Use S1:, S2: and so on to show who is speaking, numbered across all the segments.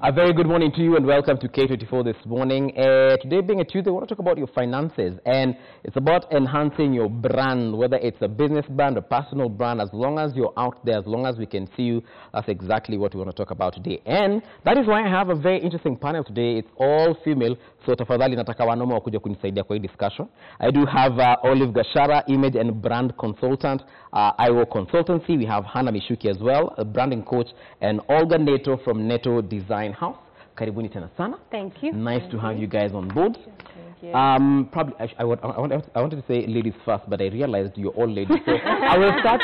S1: A very good morning to you and welcome to K24 This Morning. Today being a Tuesday, I want to talk about your finances, and it's about enhancing your brand, whether it's a business brand, a personal brand. As long as you're out there, as long as we can see you, that's exactly what we want to talk about today. And that is why I have a very interesting panel today. It's all female, so tafadhali nataka wanaume wakuja kunisaidia kwa hii discussion. I do have Olive Gashara, image and brand consultant, IO Consultancy. We have Hannah Mishuki as well, a branding coach, and Olga Neto from Neto Design House. Karibuni tena sana.
S2: Thank you.
S1: Nice to have you guys on board.
S2: Thank you.
S1: Probably I wanted to say ladies first, but I realized you're all ladies. So I will start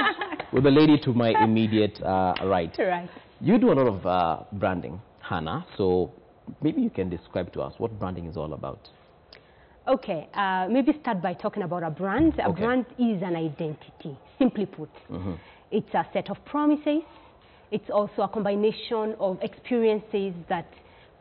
S1: with the lady to my immediate right.
S2: Right.
S1: You do a lot of branding, Hannah. So maybe you can describe to us what branding is all about.
S2: Okay. Maybe start by talking about a brand. A brand is an identity, simply put. It's a set of promises. It's also a combination of experiences that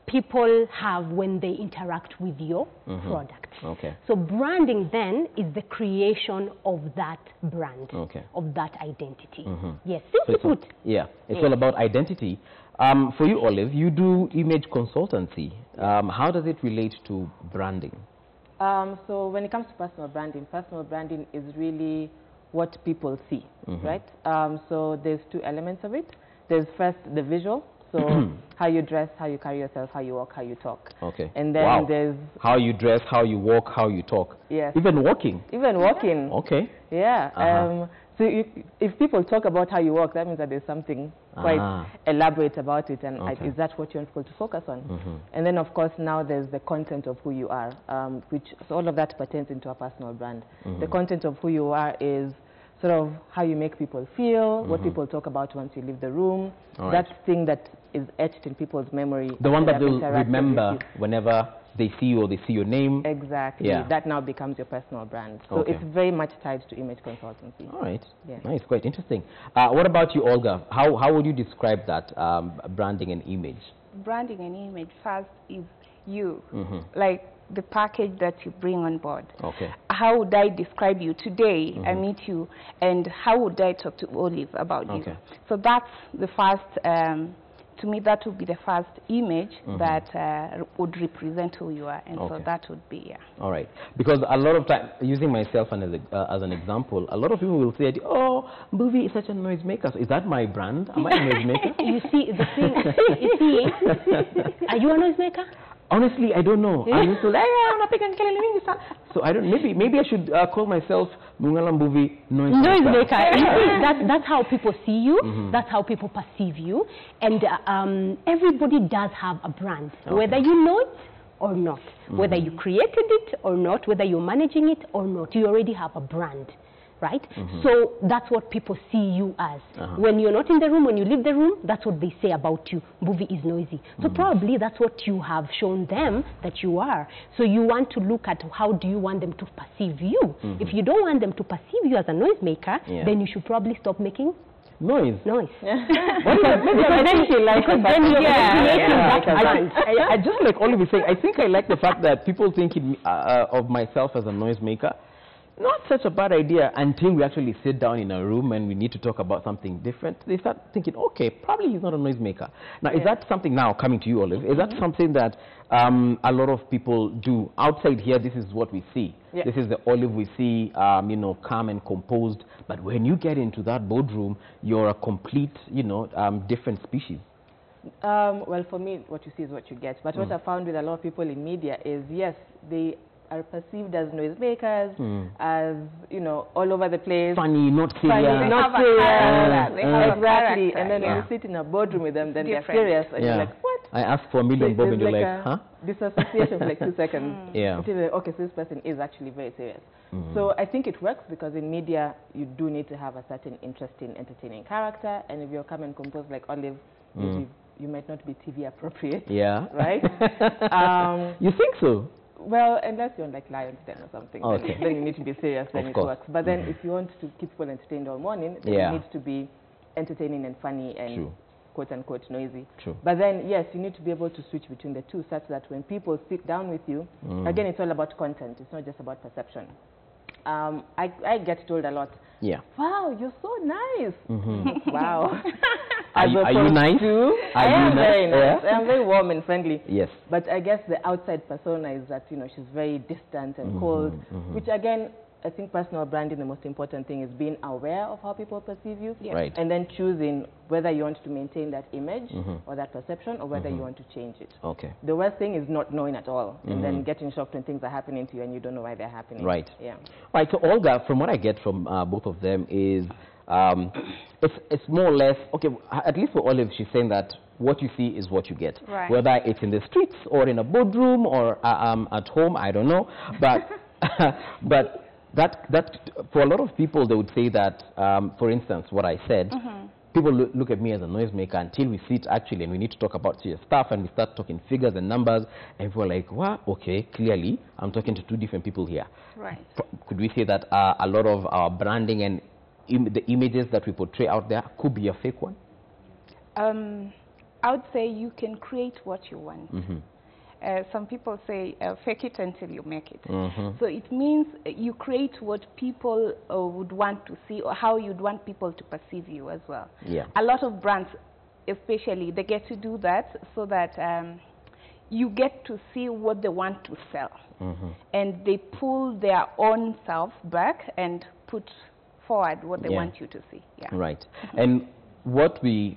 S2: people have when they interact with your product.
S1: Okay.
S2: So branding then is the creation of that brand, of that identity. Yes, simply put.
S1: Yeah, it's all about identity. For you, Olive, you do image consultancy. How does it relate to branding?
S3: So when it comes to personal branding is really what people see, right? So there's two elements of it. There's first the visual, so how you dress, how you carry yourself, how you walk, how you talk.
S1: Okay.
S3: And then there's
S1: how you dress, how you walk, how you talk.
S3: Yes.
S1: Even walking.
S3: Even walking.
S1: Okay.
S3: Yeah. So if people talk about how you walk, that means that there's something quite elaborate about it, and is that what you want people to focus on? And then, of course, now there's the content of who you are, so all of that pertains into a personal brand. The content of who you are is sort of how you make people feel, what people talk about once you leave the room, that thing that is etched in people's memory.
S1: The one that they'll remember whenever they see you or they see your name.
S3: Exactly.
S1: Yeah.
S3: That now becomes your personal brand. So it's very much tied to image consultancy.
S1: All right.
S3: Yeah.
S1: Nice, quite interesting. What about you, Olga? How would you describe that, branding and image?
S4: Branding and image first is you, like the package that you bring on board.
S1: Okay.
S4: How would I describe you today? I meet you, and how would I talk to Olive about you? So that's the first. To me, that would be the first image that would represent who you are, and so that would be
S1: All right, because a lot of time, using myself as an example, a lot of people will say, "Oh, movie is such a noisemaker." So is that my brand? Am I a noisemaker?
S2: You see, the thing, are you a noisemaker?
S1: Honestly, I don't know. I used to so I don't. Maybe I should call myself Mungala Movie
S2: noisemaker. That's how people see you. That's how people perceive you. And everybody does have a brand, whether you know it or not, whether you created it or not, whether you're managing it or not. You already have a brand. Right? So that's what people see you as. When you're not in the room, when you leave the room, that's what they say about you. Movie is noisy. So probably that's what you have shown them that you are. So you want to look at how do you want them to perceive you. If you don't want them to perceive you as a noisemaker, then you should probably stop making noise.
S1: I just like Olive saying, I think I like the fact that people think of myself as a noisemaker. Not such a bad idea until we actually sit down in a room and we need to talk about something different. They start thinking, okay, probably he's not a noisemaker. Now, is that something, now coming to you, Olive, is that something that a lot of people do? Outside here, this is what we see. This is the Olive we see, you know, calm and composed. But when you get into that boardroom, you're a complete, you know, different species.
S3: Well, for me, what you see is what you get. But what I found with a lot of people in media is, yes, they are perceived as noisemakers, as, you know, all over the place.
S1: Funny, not serious.
S3: Exactly. And then when you sit in a boardroom with them, then they're serious. And you're like, what?
S1: I asked for a million bob and you're like, huh?
S3: Disassociation for like 2 seconds. Until you're like, okay, so this person is actually very serious. So I think it works because in media, you do need to have a certain interesting, entertaining character. And if you're calm and composed like Olive, you might not be TV appropriate. Yeah. Right?
S1: You think so?
S3: Well, unless you're on like Lion's Den or something, then you need to be serious, then it works. But then if you want to keep people entertained all morning, then it needs to be entertaining and funny and quote-unquote noisy. But then, yes, you need to be able to switch between the two such that when people sit down with you, again, it's all about content. It's not just about perception. I get told a lot, wow, you're so nice. Wow.
S1: Are you nice?
S3: I am very nice.
S1: Yeah?
S3: I am very warm and friendly.
S1: Yes.
S3: But I guess the outside persona is that, you know, she's very distant and cold, which again, I think personal branding, the most important thing is being aware of how people perceive you.
S1: Yes. Right.
S3: And then choosing whether you want to maintain that image or that perception, or whether you want to change it.
S1: Okay.
S3: The worst thing is not knowing at all and then getting shocked when things are happening to you and you don't know why they're happening.
S1: Right.
S3: Yeah.
S1: Right. So Olga, from what I get from both of them is it's more or less, okay, at least for Olive, she's saying that what you see is what you get.
S4: Right.
S1: Whether it's in the streets or in a boardroom or at home, I don't know. But, but that for a lot of people, they would say that, for instance, what I said, people look at me as a noisemaker until we sit actually and we need to talk about serious stuff and we start talking figures and numbers and people are like, well, okay, clearly I'm talking to two different people here.
S4: Right.
S1: Could we say that a lot of our branding and the images that we portray out there could be a fake one?
S4: I would say you can create what you want. Some people say fake it until you make it. So it means you create what people would want to see or how you'd want people to perceive you as well.
S1: Yeah.
S4: A lot of brands, especially, they get to do that so that you get to see what they want to sell. And they pull their own self back and put forward what they want you to see. Yeah.
S1: Right. And what we've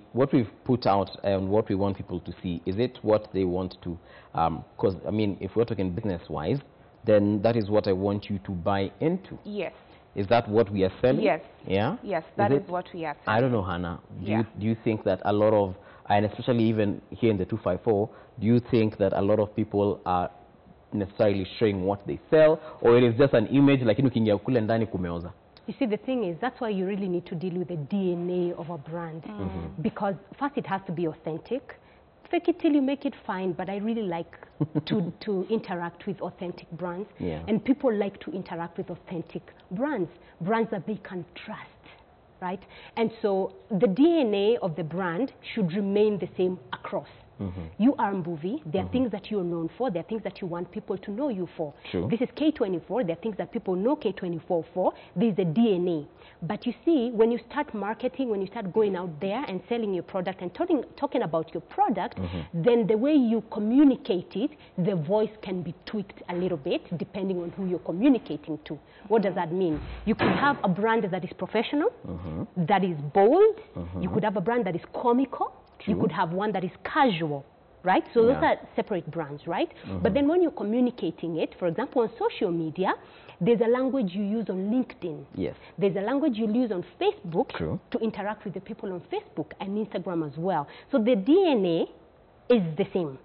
S1: put out and what we want people to see, is it what they want to, because I mean, if we're talking business-wise, then that is what I want you to buy into.
S4: Yes.
S1: Is that what we are selling?
S4: Yes.
S1: Yeah?
S4: Yes, that is what we are selling.
S1: I don't know, Hannah. Do you think that a lot of, and especially even here in the 254, do you think that a lot of people are necessarily showing what they sell, or it is just an image like ukiingia kule ndani kumeoza?
S2: You see, the thing is, that's why you really need to deal with the DNA of a brand. Because first it has to be authentic. Fake it till you make it, fine, but I really like to interact with authentic brands.
S1: Yeah.
S2: And people like to interact with authentic brands that they can trust, right? And so the DNA of the brand should remain the same across. You are Mbuvi. There are things that you're known for. There are things that you want people to know you for.
S1: True.
S2: This is K24. There are things that people know K24 for. There's a DNA. But you see, when you start marketing, when you start going out there and selling your product and talking about your product, then the way you communicate it, the voice can be tweaked a little bit depending on who you're communicating to. What does that mean? You could have a brand that is professional, that is bold. You could have a brand that is comical.
S1: True.
S2: You could have one that is casual, right? So those are separate brands, right? But then when you're communicating it, for example, on social media, there's a language you use on LinkedIn.
S1: Yes.
S2: There's a language you use on Facebook
S1: True.
S2: to interact with the people on Facebook and Instagram as well. So the DNA is the same,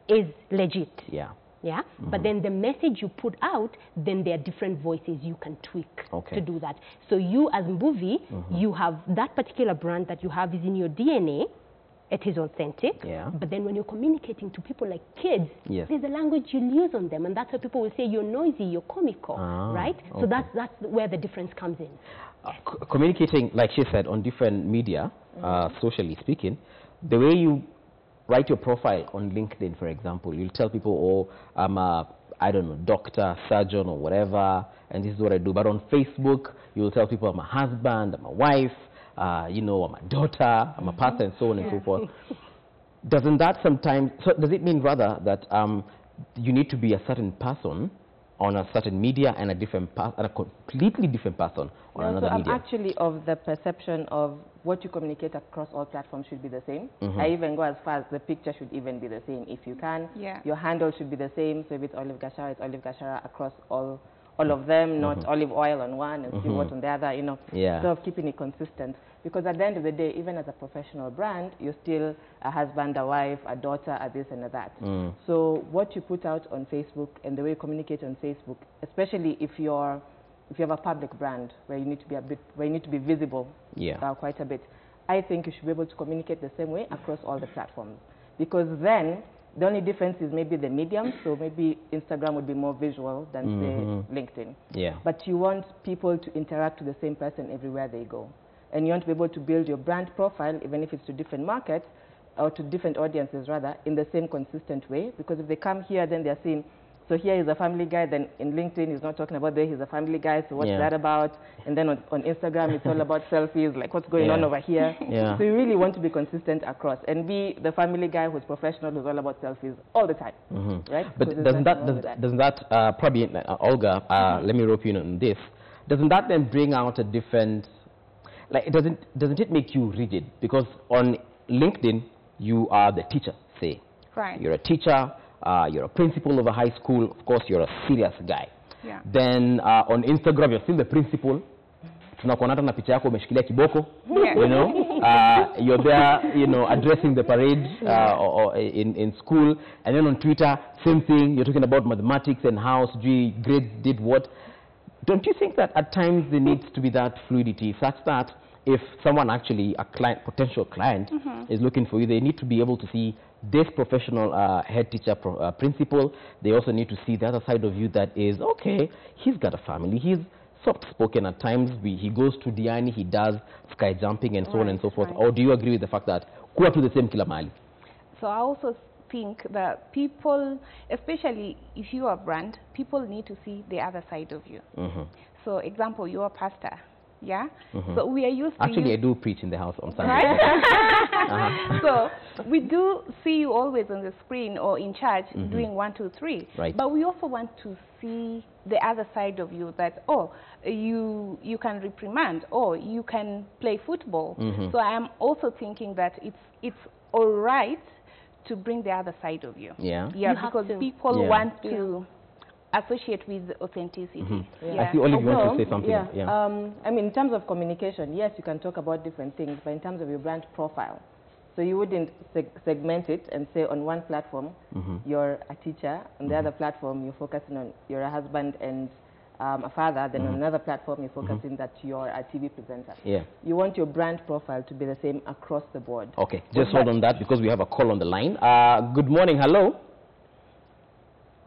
S2: is legit.
S1: Yeah.
S2: Yeah, but then the message you put out, then there are different voices you can tweak to do that. So you as Mbuvi, you have that particular brand that you have is in your DNA. It is authentic.
S1: Yeah.
S2: But then when you're communicating to people like kids,
S1: Yes.
S2: there's a language you use on them, and that's why people will say you're noisy, you're comical, right? So that's where the difference comes in.
S1: Communicating, like she said, on different media, socially speaking, the way you write your profile on LinkedIn, for example, you'll tell people, oh, I'm a, I don't know, doctor, surgeon, or whatever, and this is what I do. But on Facebook, you'll tell people I'm a husband, I'm a wife, you know, I'm a daughter, I'm a pastor, and so on and so forth. Doesn't that sometimes, so does it mean rather that you need to be a certain person on a certain media and a completely different person on another media?
S3: I'm actually of the perception of what you communicate across all platforms should be the same. I even go as far as the picture should even be the same if you can. Your handle should be the same. So if it's Olive Gashara, it's Olive Gashara across all of them, not olive oil on one and Stewart on the other, you know. So of keeping it consistent. Because at the end of the day, even as a professional brand, you're still a husband, a wife, a daughter, a this and a that. So what you put out on Facebook and the way you communicate on Facebook, especially if you have a public brand where you need to be visible quite a bit, I think you should be able to communicate the same way across all the platforms. Because then the only difference is maybe the medium, so maybe Instagram would be more visual than say LinkedIn. But you want people to interact with the same person everywhere they go. And you want to be able to build your brand profile, even if it's to different markets, or to different audiences rather, in the same consistent way. Because if they come here, then they're seeing So here he's a family guy, then in LinkedIn he's not talking about there, he's a family guy, so what's that about? And then on Instagram it's all about selfies, like what's going on over here. So you really want to be consistent across and be the family guy who's professional, who's all about selfies all the time, right?
S1: But doesn't that probably, Olga, let me rope you in on this, doesn't that then bring out a different, like, doesn't it make you rigid? Because on LinkedIn, you are the teacher, say.
S4: Right.
S1: You're a teacher, you're a principal of a high school, of course you're a serious guy.
S4: Yeah.
S1: Then on Instagram, you're still the principal. Tunakuona na picha yako umeshikilia kiboko, you know. You're there, you know, addressing the parade or in school. And then on Twitter, same thing, you're talking about mathematics and how grades did what. Don't you think that at times there needs to be that fluidity such that if someone actually, a client, potential client, is looking for you, they need to be able to see this professional head teacher, principal. They also need to see the other side of you that is, okay, he's got a family, he's soft-spoken at times, he goes to Diani, he does sky jumping and so on and so forth. Or do you agree with the fact that kuwa to the same kila mahali?
S4: So I also think that people, especially if you are a brand, people need to see the other side of you. So example, you're a pastor. Yeah, so we are used to
S1: actually I do preach in the house on Sunday.
S4: Right? So we do see you always on the screen or in church doing 1, 2, 3.
S1: Right.
S4: But we also want to see the other side of you, that you can reprimand, or you can play football. So I am also thinking that it's all right to bring the other side of you.
S1: Yeah.
S4: Yeah, because people want to associate with authenticity.
S1: I see Olive wants to say something.
S3: I mean, in terms of communication, yes, you can talk about different things, but in terms of your brand profile, so you wouldn't segment it and say on one platform you're a teacher, on the other platform you're focusing on you're a husband and a father, then on another platform you're focusing that you're a TV presenter. You want your brand profile to be the same across the board.
S1: Okay, just hold on that because we have a call on the line. Good morning, hello.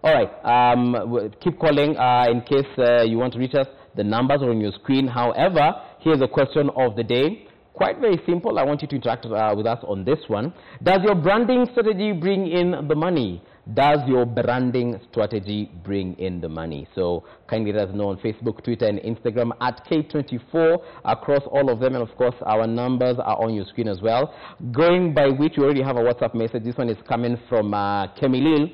S1: All right, keep calling in case you want to reach us. The numbers are on your screen. However, here's a question of the day. Quite very simple. I want you to interact with us on this one. Does your branding strategy bring in the money? Does your branding strategy bring in the money? So kindly let us know on Facebook, Twitter, and Instagram at K24 across all of them. And of course, our numbers are on your screen as well. Going by which you already have a WhatsApp message. This one is coming from Kemilil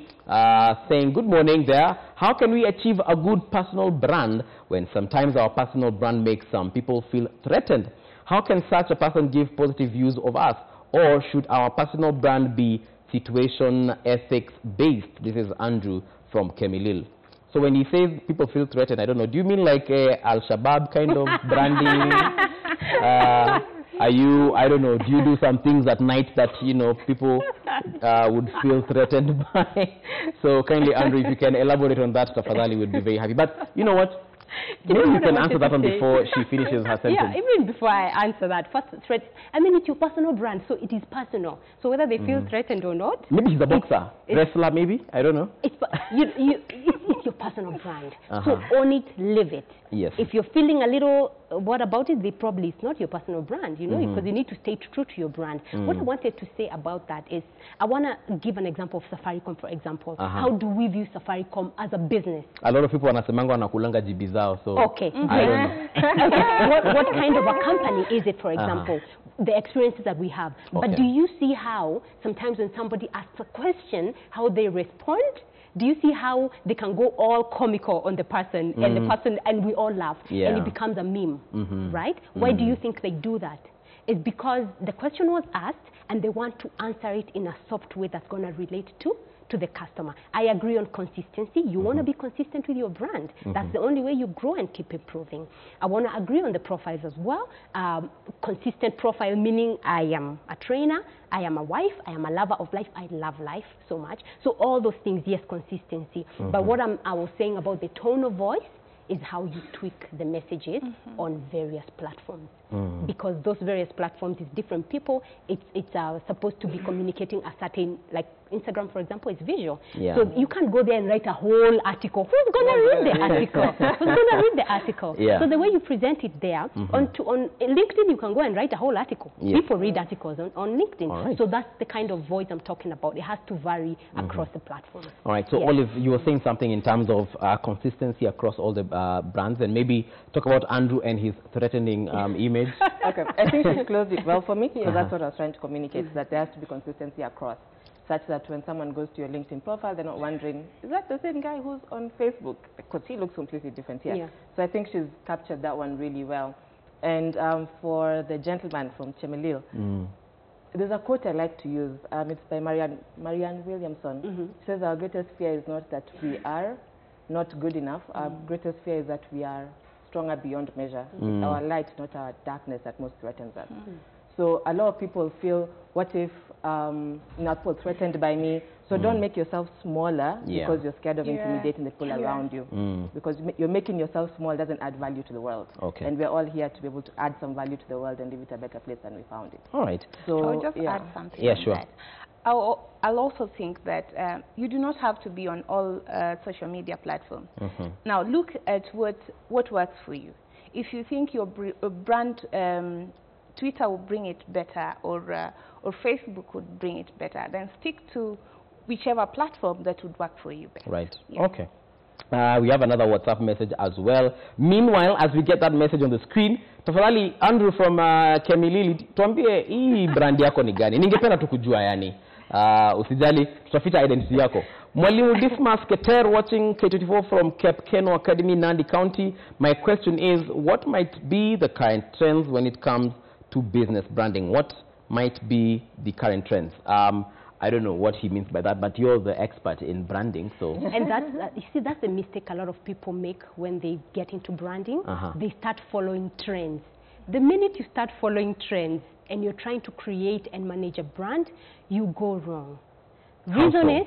S1: saying, good morning there. How can we achieve a good personal brand when sometimes our personal brand makes some people feel threatened? How can such a person give positive views of us? Or should our personal brand be situation ethics based? This is Andrew from Kemilil. So when he says people feel threatened, I don't know, do you mean like Al-Shabaab kind of branding? Are you, I don't know, do you do some things at night that, you know, people would feel threatened by? So kindly, Andrew, if you can elaborate on that, Tafadhali would be very happy. But you know what? Maybe you can answer that one before she finishes her sentence.
S2: Yeah, even before I answer that, first threat, I mean, it's your personal brand, so it is personal. So whether they feel threatened or not.
S1: Maybe he's a boxer, wrestler maybe, I don't know.
S2: It's your personal brand. So own it, live it.
S1: Yes.
S2: If you're feeling a little, what about it? It's not your personal brand, you know, because you need to stay true to your brand. What I wanted to say about that is, I want to give an example of Safaricom, for example. How do we view Safaricom as a business?
S1: A lot of people wanasemanga wanakulanga jibi zao, so
S2: okay.
S1: I don't know.
S2: what kind of a company is it, for example? The experiences that we have.
S1: Okay.
S2: But do you see how sometimes when somebody asks a question, how they respond? Do you see how they can go all comical on the person and the person, and we all laugh, and it becomes a meme, right? Why do you think they do that? It's because the question was asked and they want to answer it in a soft way that's going to relate to the customer. I agree on consistency. You want to be consistent with your brand. That's the only way you grow and keep improving. I want to agree on the profiles as well. Consistent profile, meaning I am a trainer, I am a wife, I am a lover of life, I love life so much. So all those things, yes, consistency. But what I was saying about the tone of voice is how you tweak the messages on various platforms. because those various platforms is different people. It's supposed to be communicating a certain, like Instagram, for example, is visual. So you can't go there and write a whole article. Who's going to read the article? Who's going to read the article? So the way you present it there, on LinkedIn, you can go and write a whole article. People read articles on LinkedIn. So that's the kind of voice I'm talking about. It has to vary across the platforms.
S1: All right. So Olive, you were saying something in terms of consistency across all the brands, and maybe talk about Andrew and his threatening image.
S3: Okay. I think she closed it well for me. So that's what I was trying to communicate, that there has to be consistency across, such that when someone goes to your LinkedIn profile, they're not wondering, is that the same guy who's on Facebook? Because he looks completely different here. So I think she's captured that one really well. And for the gentleman from Chemelil, there's a quote I like to use. It's by Marianne Williamson. She says, our greatest fear is not that we are not good enough. Our greatest fear is that we are stronger beyond measure. It's our light, not our darkness, that most threatens us. So a lot of people feel, what if not threatened by me? So don't make yourself smaller because you're scared of intimidating the people around you. Because you're making yourself small doesn't add value to the world. And we're all here to be able to add some value to the world and leave it a better place than we found it.
S1: All right.
S4: So I'll just add something on that. I'll also think that you do not have to be on all social media platforms. Now look at what works for you. If you think your brand, Twitter will bring it better, or Facebook would bring it better, then stick to whichever platform that would work for you best.
S1: Right. Okay. We have another WhatsApp message as well. Meanwhile, as we get that message on the screen, tafadhali Andrew from Kemilili, tuambie hii brand yako ni gani? Ningependa tukujua yani. Usijali, tutaficha identity yako. Mwalimu Dismas Keter watching K24 from Cape Keno Academy, Nandi County. My question is, what might be the current trends when it comes to business branding? What might be the current trends? I don't know what he means by that, but you're the expert in branding, so. And
S2: that's, you see, that's the mistake a lot of people make when they get into branding. They start following trends. The minute you start following trends and you're trying to create and manage a brand, you go wrong. Reason is,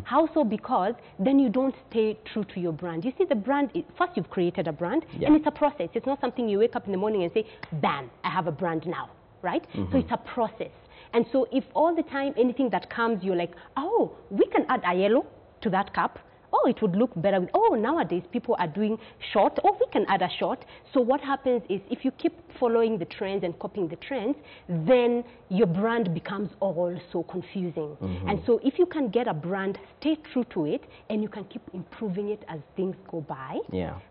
S2: how so? Because then you don't stay true to your brand. You see, the brand, first you've created a brand, and it's a process. It's not something you wake up in the morning and say, bam, I have a brand now, right? So it's a process. And so if all the time anything that comes, you're like, oh, we can add a yellow to that cup. Oh, it would look better with, oh, nowadays people are doing short. Oh, we can add a short. So what happens is if you keep following the trends and copying the trends, then your brand becomes all so confusing. And so if you can get a brand, stay true to it, and you can keep improving it as things go by.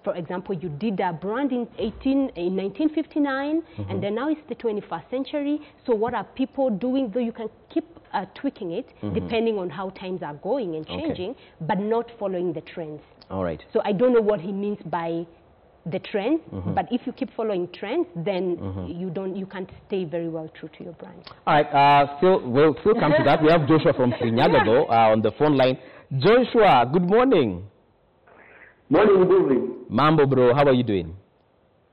S2: For example, you did a brand in 1959, and then now it's the 21st century. So what are people doing? Though you can keep tweaking it depending on how times are going and changing, but not following the trends. All right. So I don't know what he means by the trends, but if you keep following trends, then you can't stay very well true to your brand. All right.
S1: We'll still come to that. We have Joshua from Kirinyaga though on the phone line. Joshua, good morning.
S5: Morning, good evening.
S1: Mambo bro, how are you doing?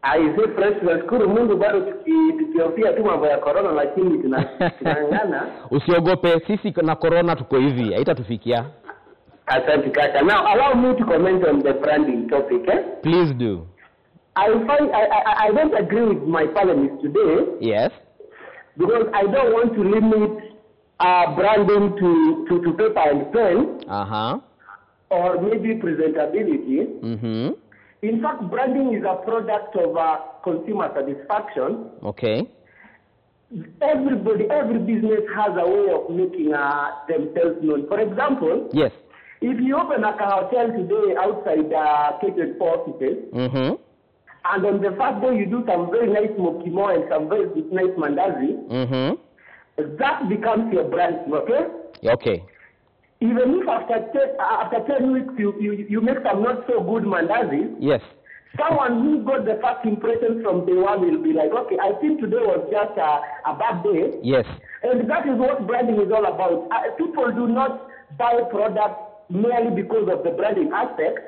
S5: I say fresh, tunashukuru Mungu bado tukiofia tu mambo ya corona, lakini tunangana.
S1: Usiogope, sisi na corona tuko hivi, haitatufikia.
S5: Asante kaka. Now allow me to comment on the branding topic.
S1: Please do.
S5: I don't agree with my panelists today.
S1: Yes.
S5: Because I don't want to limit branding to paper and pen. Or maybe presentability. In fact, branding is a product of consumer satisfaction.
S1: Okay.
S5: Every business has a way of making themselves known. For example,
S1: yes.
S5: If you open a hotel today outside K24 offices, and on the first day you do some very nice mokimo and some very nice mandazi, that becomes your brand, okay?
S1: Okay.
S5: Even if after 10 weeks you make some not so good mandazi,
S1: yes.
S5: Someone who got the first impression from day one will be like, okay, I think today was just a bad day.
S1: Yes. And
S5: that is what branding is all about. People do not buy products merely because of the branding aspect.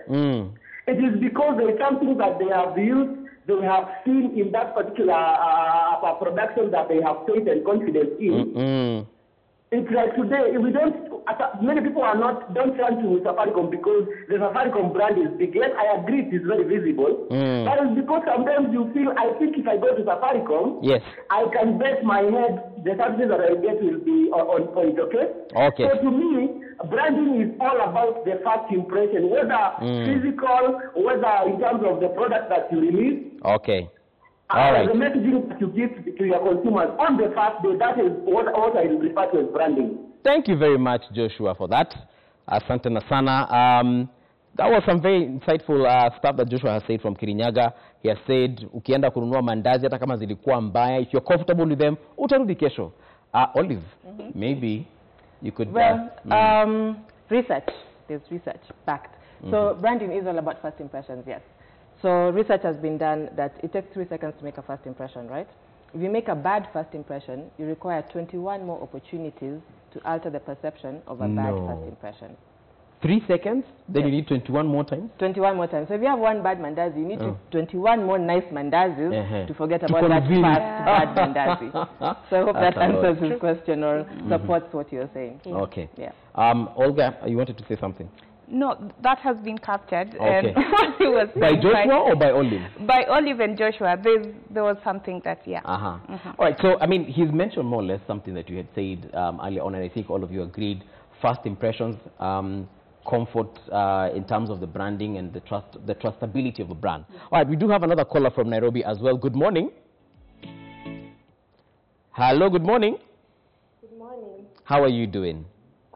S5: It is because there is something that they have used, they have seen in that particular production that they have faith and confidence in. It's like today, we don't many people don't turn to Safaricom because the Safaricom brand is big. Yes, I agree it is very visible. But it's because sometimes you feel, I think if I go to Safaricom,
S1: yes,
S5: I can bet my head the services that I get will be on point, okay?
S1: Okay.
S5: So to me, branding is all about the first impression, whether physical, whether in terms of the product that you release.
S1: Okay. All right.
S5: The messaging that you give to your consumers on the first day, that is what I refer to as branding.
S1: Thank you very much, Joshua, for that. Asante na sana. That was some very insightful stuff that Joshua has said from Kirinyaga. He has said, ukienda kununua mandazi hata kama zilikuwa mbaya, if you're comfortable with them, utarudi kesho. Olive, maybe you could...
S3: research. There's research backed. So branding is all about first impressions, yes. So research has been done that it takes 3 seconds to make a first impression, right? If you make a bad first impression, you require 21 more opportunities to alter the perception of a bad first impression.
S1: 3 seconds? Then you need 21 more times?
S3: 21 more times. So if you have one bad mandazi, you need 21 more nice mandazis to forget about that first bad mandazi. So I hope that answers his question or supports what you're saying.
S1: Okay.
S3: Yeah.
S1: Olga, you wanted to say something?
S4: No, that has been captured.
S1: Okay. By Joshua or by Olive?
S4: By Olive and Joshua. There was something that,
S1: All right, so, I mean, he's mentioned more or less something that you had said earlier on, and I think all of you agreed. First impressions, comfort in terms of the branding and the trustability of a brand. All right, we do have another caller from Nairobi as well. Good morning. Hello, good morning.
S6: Good morning.
S1: How are you doing?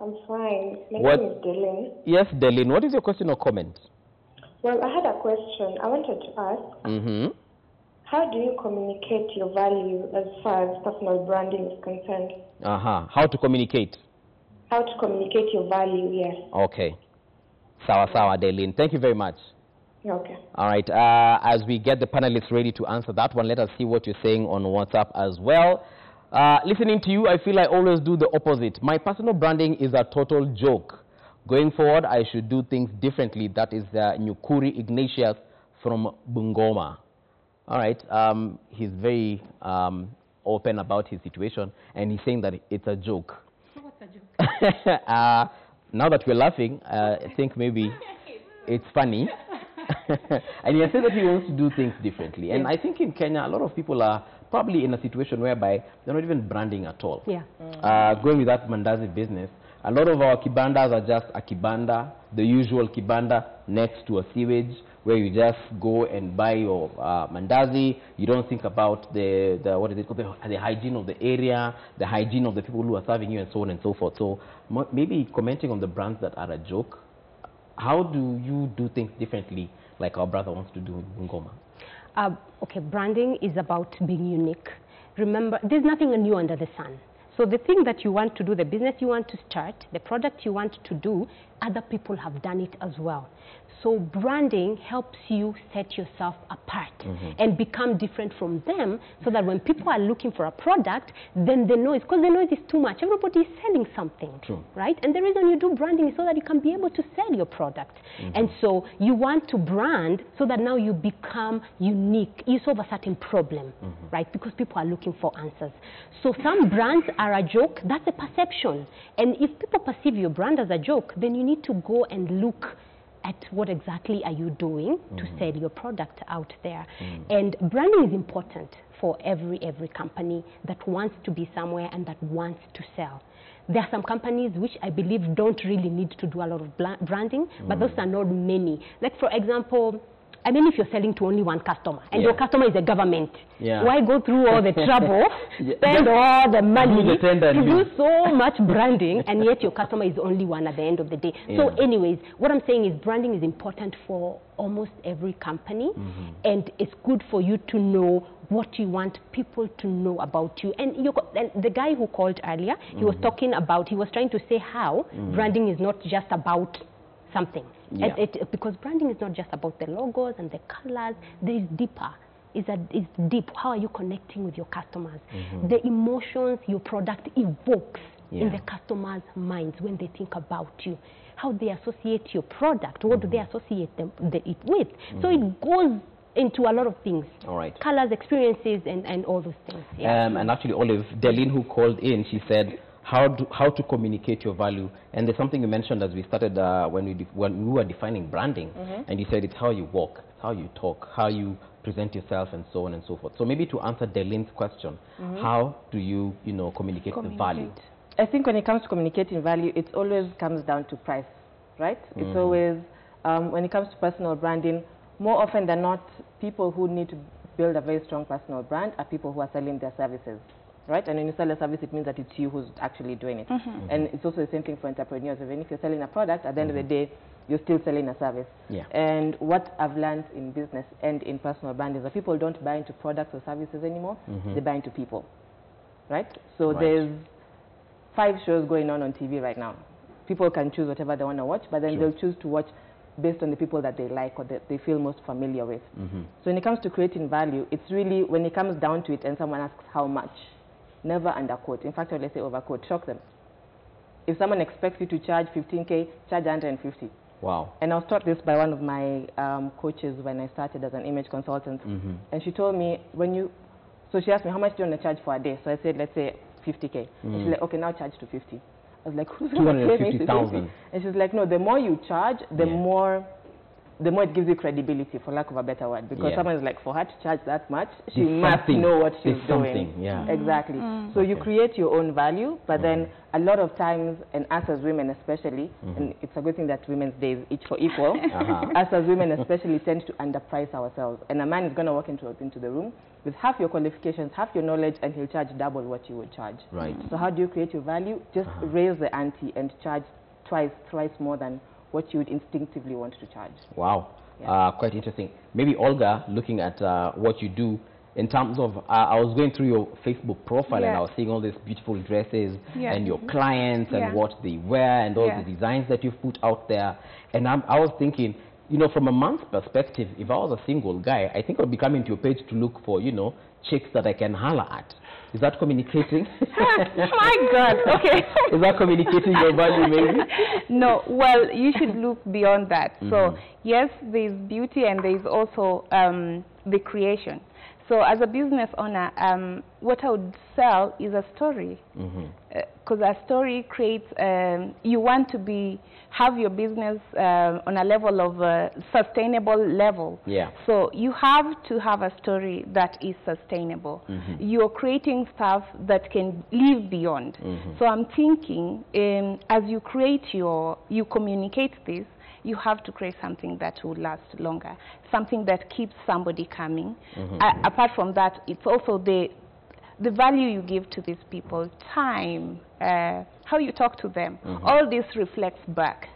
S6: I'm fine. My name is Delin.
S1: Yes, Delin. What is your question or comment?
S6: Well, I had a question. I wanted to ask, how do you communicate your value as far as personal branding is concerned?
S1: How to communicate?
S6: How to communicate your value, yes.
S1: Okay. Sawa, Delin. Thank you very much.
S6: Okay.
S1: All right. As we get the panelists ready to answer that one, let us see what you're saying on WhatsApp as well. Listening to you, I feel I always do the opposite. My personal branding is a total joke. Going forward, I should do things differently. That is Nyukuri Ignatius from Bungoma. All right. He's very open about his situation, and he's saying that it's a joke.
S2: What's a joke?
S1: Now that we're laughing, I think maybe it's funny. And he has said that he wants to do things differently. And I think in Kenya, a lot of people are probably in a situation whereby they're not even branding at all.
S2: Yeah.
S1: Going with that mandazi business, a lot of our kibandas are just a kibanda, the usual kibanda next to a sewage, where you just go and buy your mandazi. You don't think about the hygiene of the area, the hygiene of the people who are serving you, and so on and so forth. So maybe commenting on the brands that are a joke, how do you do things differently, like our brother wants to do in Bungoma?
S2: Okay, branding is about being unique. Remember, there's nothing new under the sun. So the thing that you want to do, the business you want to start, the product you want to do, other people have done it as well. So branding helps you set yourself apart and become different from them, so that when people are looking for a product, then the noise, because the noise is too much. Everybody is selling something, right? And the reason you do branding is so that you can be able to sell your product. And so you want to brand so that now you become unique. You solve a certain problem, right? Because people are looking for answers. So some brands are a joke. That's a perception. And if people perceive your brand as a joke, then you need to go and look at what exactly are you doing to sell your product out there. And branding is important for every company that wants to be somewhere and that wants to sell. There are some companies which I believe don't really need to do a lot of branding, but those are not many. Like, for example, I mean, if you're selling to only one customer, and your customer is the government, why go through all the trouble, spend all the money to do so much branding, and yet your customer is only one at the end of the day? So anyways, what I'm saying is branding is important for almost every company, and it's good for you to know what you want people to know about you. And the guy who called earlier, he was talking about, he was trying to say how branding is not just about something. Because branding is not just about the logos and the colors. There is deeper. It's deep. How are you connecting with your customers? The emotions your product evokes in the customers' minds when they think about you. How they associate your product. What do they associate it with? So it goes into a lot of things.
S1: All right.
S2: Colors, experiences, and all those things.
S1: And actually, Olive, Delin, who called in, she said, how to communicate your value. And there's something you mentioned as we started when we were defining branding, and you said it's how you walk, it's how you talk, how you present yourself, and so on and so forth. So maybe to answer Deline's question, how do you, communicate the value?
S3: I think when it comes to communicating value, it always comes down to price, right? It's always, when it comes to personal branding, more often than not, people who need to build a very strong personal brand are people who are selling their services, right? And when you sell a service, it means that it's you who's actually doing it. And it's also the same thing for entrepreneurs. Even if you're selling a product, at the end of the day, you're still selling a service. And what I've learned in business and in personal brand is that people don't buy into products or services anymore. They buy into people, right? So there's 5 shows going on TV right now. People can choose whatever they want to watch, but then they'll choose to watch based on the people that they like or that they feel most familiar with. So when it comes to creating value, it's really, when it comes down to it and someone asks how much, never underquote. In fact, or let's say overquote, shock them. If someone expects you to charge 15K, charge 150.
S1: Wow.
S3: And I was taught this by one of my coaches when I started as an image consultant. And she told me, so she asked me, how much do you want to charge for a day? So I said, let's say 50K. And she's like, okay, now charge to 50. I was like, who's going to pay me 250,000? And she's like, no, the more you charge, the more it gives you credibility, for lack of a better word. Because someone is like, for her to charge that much, she must know what she's doing. Exactly. So you create your own value, but then a lot of times, and us as women especially, and it's a good thing that Women's Day is each for equal, us as women especially tend to underprice ourselves. And a man is going to walk into the room with half your qualifications, half your knowledge, and he'll charge double what you would charge.
S1: Right.
S3: So how do you create your value? Just raise the ante and charge thrice more than what you would instinctively want to charge.
S1: Wow. Quite interesting. Maybe Olga, looking at what you do in terms of, I was going through your Facebook profile and I was seeing all these beautiful dresses and your clients and what they wear and all the designs that you've put out there. And I was thinking, from a man's perspective, if I was a single guy, I think I would be coming to your page to look for, chicks that I can holler at. Is that communicating?
S4: My God, okay.
S1: Is that communicating your value, maybe?
S4: No, well, you should look beyond that. So, yes, there's beauty and there's also the creation. So as a business owner, what I would sell is a story. Because a story creates, you want to have your business on a level of sustainable level. So you have to have a story that is sustainable. You're creating stuff that can live beyond. So I'm thinking, as you you communicate this, you have to create something that will last longer, something that keeps somebody coming. Apart from that, it's also the value you give to these people, time, how you talk to them. All this reflects back.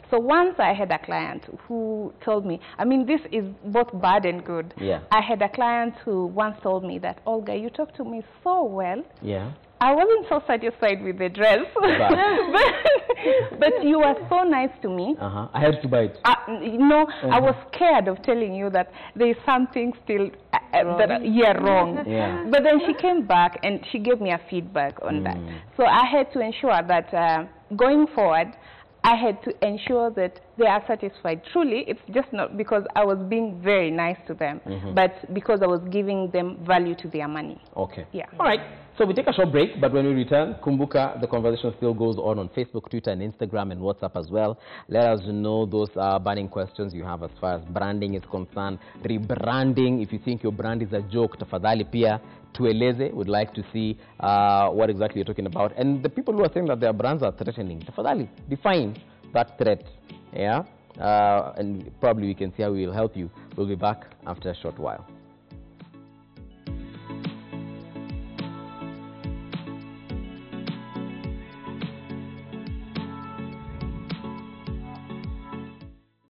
S4: So once I had a client who told me, I mean, this is both bad and good. I had a client who once told me that, Olga, you talk to me so well. I wasn't so satisfied with the dress, but you were so nice to me.
S1: I had to buy it.
S4: I was scared of telling you that there is something still wrong. But then she came back and she gave me a feedback on that. So I had to ensure that going forward, I had to ensure that they are satisfied. Truly, it's just not because I was being very nice to them, but because I was giving them value to their money.
S1: Okay. All right. So we take a short break, but when we return, Kumbuka, the conversation still goes on Facebook, Twitter, and Instagram, and WhatsApp as well. Let us know those burning questions you have as far as branding is concerned, rebranding. If you think your brand is a joke, tafadhali pia tueleze. Would like to see what exactly you're talking about. And the people who are saying that their brands are threatening, tafadhali, define that threat. And probably we can see how we will help you. We'll be back after a short while.